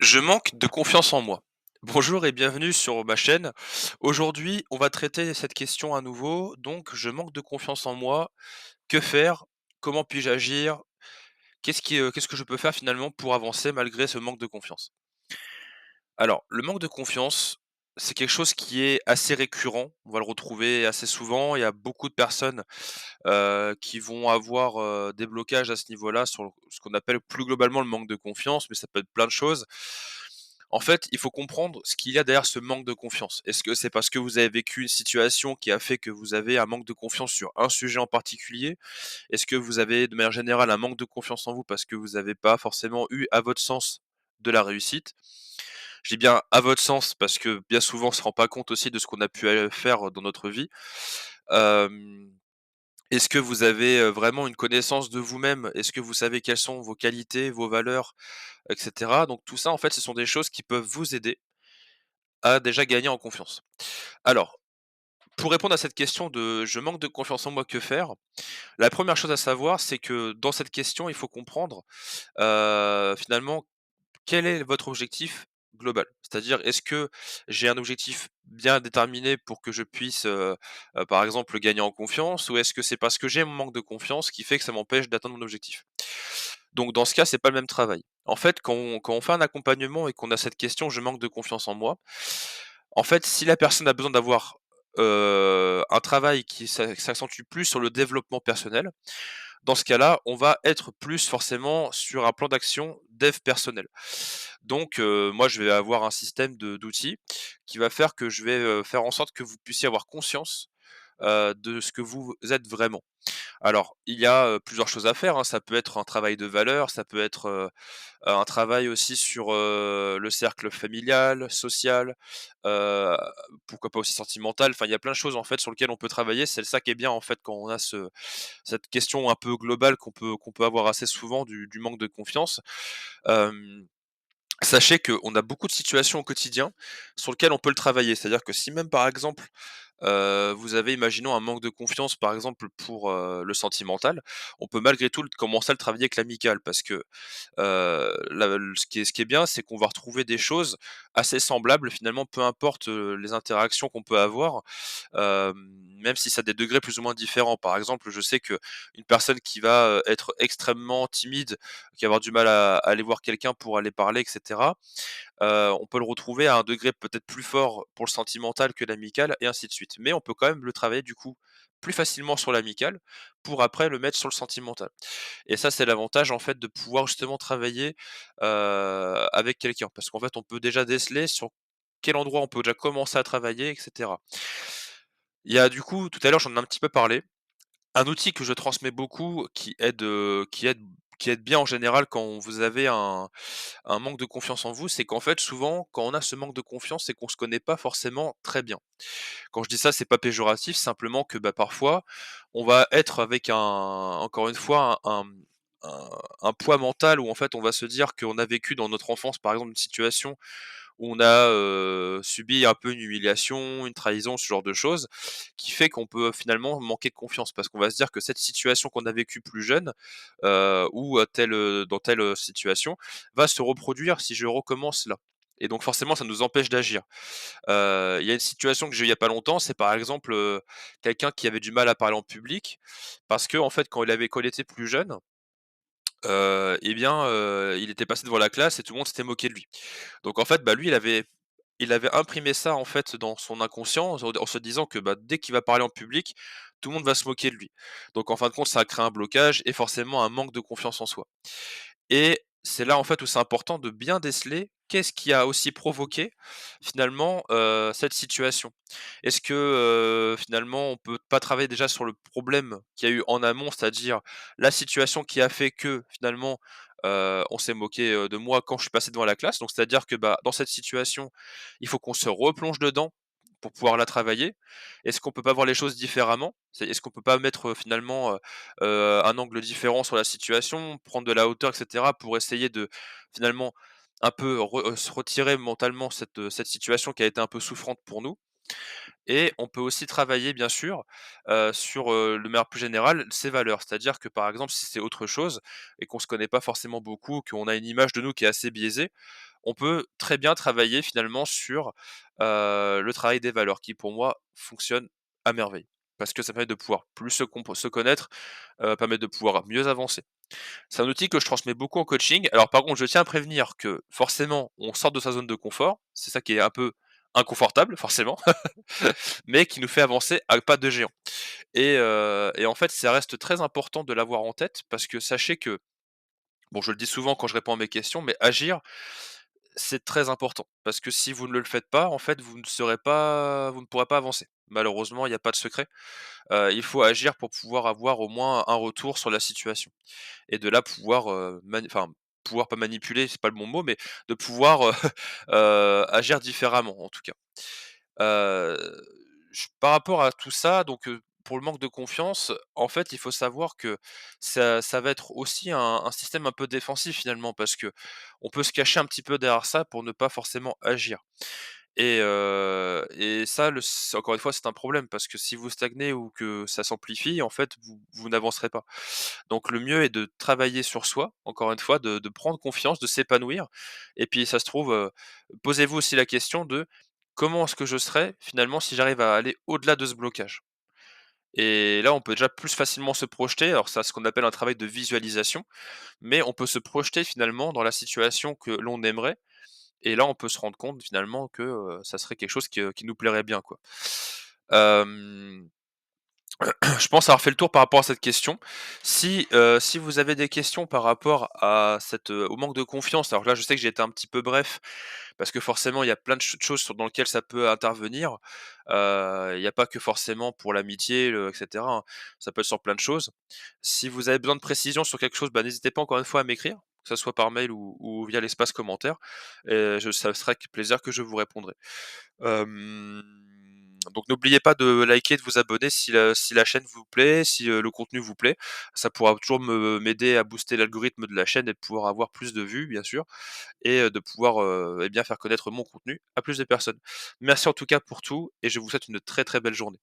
Je manque de confiance en moi. Bonjour et bienvenue sur ma chaîne. Aujourd'hui, on va traiter cette question à nouveau. Donc, je manque de confiance en moi. Que faire? Comment puis-je agir? Qu'est-ce que je peux faire finalement pour avancer malgré ce manque de confiance? Alors, le manque de confiance, c'est quelque chose qui est assez récurrent. On va le retrouver assez souvent. Il y a beaucoup de personnes qui vont avoir des blocages à ce niveau-là sur ce qu'on appelle plus globalement le manque de confiance, mais ça peut être plein de choses. En fait, il faut comprendre ce qu'il y a derrière ce manque de confiance. Est-ce que c'est parce que vous avez vécu une situation qui a fait que vous avez un manque de confiance sur un sujet en particulier? Est-ce que vous avez de manière générale un manque de confiance en vous parce que vous n'avez pas forcément eu, à votre sens, de la réussite? Je dis bien à votre sens parce que bien souvent on se rend pas compte aussi de ce qu'on a pu faire dans notre vie. Hem Est-ce que vous avez, vraiment une connaissance de vous-même? Est-ce que vous savez quelles sont vos qualités, vos valeurs, et cetera? Donc tout ça, en fait, ce sont des choses qui peuvent vous aider à déjà gagner en confiance. Alors, pour répondre à cette question de «Je manque de confiance en moi, que faire?» La première chose à savoir, c'est que dans cette question, il faut comprendre, finalement, quel est votre objectif global? C'est-à-dire, est-ce que j'ai un objectif bien déterminé pour que je puisse, par exemple, gagner en confiance? Ou est-ce que c'est parce que j'ai mon manque de confiance qui fait que ça m'empêche d'atteindre mon objectif? Donc dans ce cas, c'est pas le même travail. En fait, quand on fait un accompagnement et qu'on a cette question: «Je manque de confiance en moi», en fait, si la personne a besoin d'avoir, un travail qui s'accentue plus sur le développement personnel, dans ce cas-là, on va être plus forcément sur un plan d'action dev personnel. Donc, moi, je vais avoir un système d'outils qui va faire que je vais, faire en sorte que vous puissiez avoir conscience, de ce que vous êtes vraiment. Alors, il y a, plusieurs choses à faire, hein. Ça peut être un travail de valeur, ça peut être, un travail aussi sur, le cercle familial, social, heu, pourquoi pas aussi sentimental. Enfin, il y a plein de choses, en fait, sur lesquelles on peut travailler. C'est ça qui est bien, en fait, quand on a cette question un peu globale qu'on peut avoir assez souvent du manque de confiance. Hem Sachez qu'on a beaucoup de situations au quotidien sur lesquelles on peut le travailler. C'est-à-dire que si même, par exemple, vous avez, imaginons, un manque de confiance, par exemple, pour, le sentimental, on peut malgré tout commencer à le travailler avec l'amical parce que, la l ce qui est bien, c'est qu'on va retrouver des choses assez semblables finalement, peu importe, les interactions qu'on peut avoir, même si ça a des degrés plus ou moins différents. Par exemple, je sais que une personne qui va, être extrêmement timide, qui va avoir du mal à aller voir quelqu'un pour aller parler, et cetera, on peut le retrouver à un degré peut-être plus fort pour le sentimental que l'amical et ainsi de suite. Mais on peut quand même le travailler du coup plus facilement sur l'amical pour après le mettre sur le sentimental. Et ça, c'est l'avantage en fait de pouvoir justement travailler, avec quelqu'un. Parce qu'en fait, on peut déjà déceler sur quel endroit on peut déjà commencer à travailler, et cetera. Il y a du coup, tout à l'heure, j'en ai un petit peu parlé, un outil que je transmets beaucoup qui aide bien en général quand vous avez un manque de confiance en vous, c'est qu'en fait, souvent, quand on a ce manque de confiance, c'est qu'on se connaît pas forcément très bien. Quand je dis ça, c'est pas péjoratif, simplement que, bah, parfois, on va être avec encore une fois, un un poids mental où en fait, on va se dire qu'on a vécu dans notre enfance, par exemple, une situation où on a, subi un peu une humiliation, une trahison, ce genre de choses, qui fait qu'on peut finalement manquer de confiance. Parce qu'on va se dire que cette situation qu'on a vécue plus jeune, ou dans telle, situation, va se reproduire si je recommence là. Et donc forcément, ça nous empêche d'agir. Il y a une situation que j'ai eue il y a pas longtemps, c'est par exemple, quelqu'un qui avait du mal à parler en public parce qu'en fait, quand il était plus jeune, et bien, il était passé devant la classe et tout le monde s'était moqué de lui. Donc en fait, bah, lui, il avait imprimé ça, en fait, dans son inconscient, en se disant que, bah, dès qu'il va parler en public, tout le monde va se moquer de lui. Donc en fin de compte, ça a créé un blocage et forcément un manque de confiance en soi. Et c'est là, en fait, où c'est important de bien déceler qu'est-ce qui a aussi provoqué, finalement, cette situation? Est-ce que, finalement, on peut pas travailler déjà sur le problème qu'il y a eu en amont, c'est-à-dire la situation qui a fait que, finalement, on s'est moqué, de moi quand je suis passé devant la classe? Donc c'est-à-dire que, bah, dans cette situation, il faut qu'on se replonge dedans pour pouvoir la travailler. Est-ce qu'on peut pas voir les choses différemment? Est-ce qu'on peut pas mettre, finalement, un angle différent sur la situation, prendre de la hauteur, et cetera, pour essayer de, finalement, un peu se retirer mentalement cette situation qui a été un peu souffrante pour nous? Et on peut aussi travailler bien sûr, sur, de manière plus générale, ses valeurs. C'est-à-dire que, par exemple, si c'est autre chose et qu'on se connaît pas forcément beaucoup, qu'on a une image de nous qui est assez biaisée, on peut très bien travailler finalement sur, le travail des valeurs qui pour moi fonctionne à merveille. Parce que ça permet de pouvoir plus se connaître, permet de pouvoir mieux avancer. C'est un outil que je transmets beaucoup en coaching. Alors par contre, je tiens à prévenir que forcément, on sort de sa zone de confort. C'est ça qui est un peu inconfortable forcément, mais qui nous fait avancer à pas de géant. Et en fait, ça reste très important de l'avoir en tête parce que sachez que, bon, je le dis souvent quand je réponds à mes questions, mais agir, c'est très important. Parce que si vous ne le faites pas, en fait, vous ne pourrez pas avancer. Malheureusement, il n'y a pas de secret. Il faut agir pour pouvoir avoir au moins un retour sur la situation. Et de là pouvoir, pouvoir pas manipuler, c'est pas le bon mot, mais de pouvoir, agir différemment en tout cas. Heu, j Par rapport à tout ça, donc pour le manque de confiance, en fait, il faut savoir que ça va être aussi un système un peu défensif finalement parce que on peut se cacher un petit peu derrière ça pour ne pas forcément agir. Et ça, encore une fois, c'est un problème parce que si vous stagnez ou que ça s'amplifie, en fait, vous n'avancerez pas. Donc le mieux est de travailler sur soi, encore une fois, de prendre confiance, de s'épanouir et puis ça se trouve, posez-vous aussi la question de: «Comment est-ce que je serais finalement si j'arrive à aller au-delà de ce blocage?» Et là, on peut déjà plus facilement se projeter. Alors ça, ce qu'on appelle un travail de visualisation, mais on peut se projeter finalement dans la situation que l'on aimerait et là, on peut se rendre compte finalement que, ça serait quelque chose qui nous plairait bien, quoi. Hem Je pense avoir fait le tour par rapport à cette question. Si vous avez des questions par rapport à au manque de confiance, alors là, je sais que j'ai été un petit peu bref, parce que forcément, il y a plein de choses dans lesquelles ça peut intervenir. Il n'y a pas que forcément pour l'amitié, et cetera, hein. Ça peut être sur plein de choses. Si vous avez besoin de précision sur quelque chose, bah, n'hésitez pas encore une fois à m'écrire, que ce soit par mail ou via l'espace commentaire et ça sera avec plaisir que je vous répondrai. Hem, donc n'oubliez pas de liker, de vous abonner si la chaîne vous plaît, si, le contenu vous plaît. Ça pourra toujours m'aider à booster l'algorithme de la chaîne et de pouvoir avoir plus de vues, bien sûr et de pouvoir, bien faire connaître mon contenu à plus de personnes. Merci en tout cas pour tout et je vous souhaite une très, très belle journée.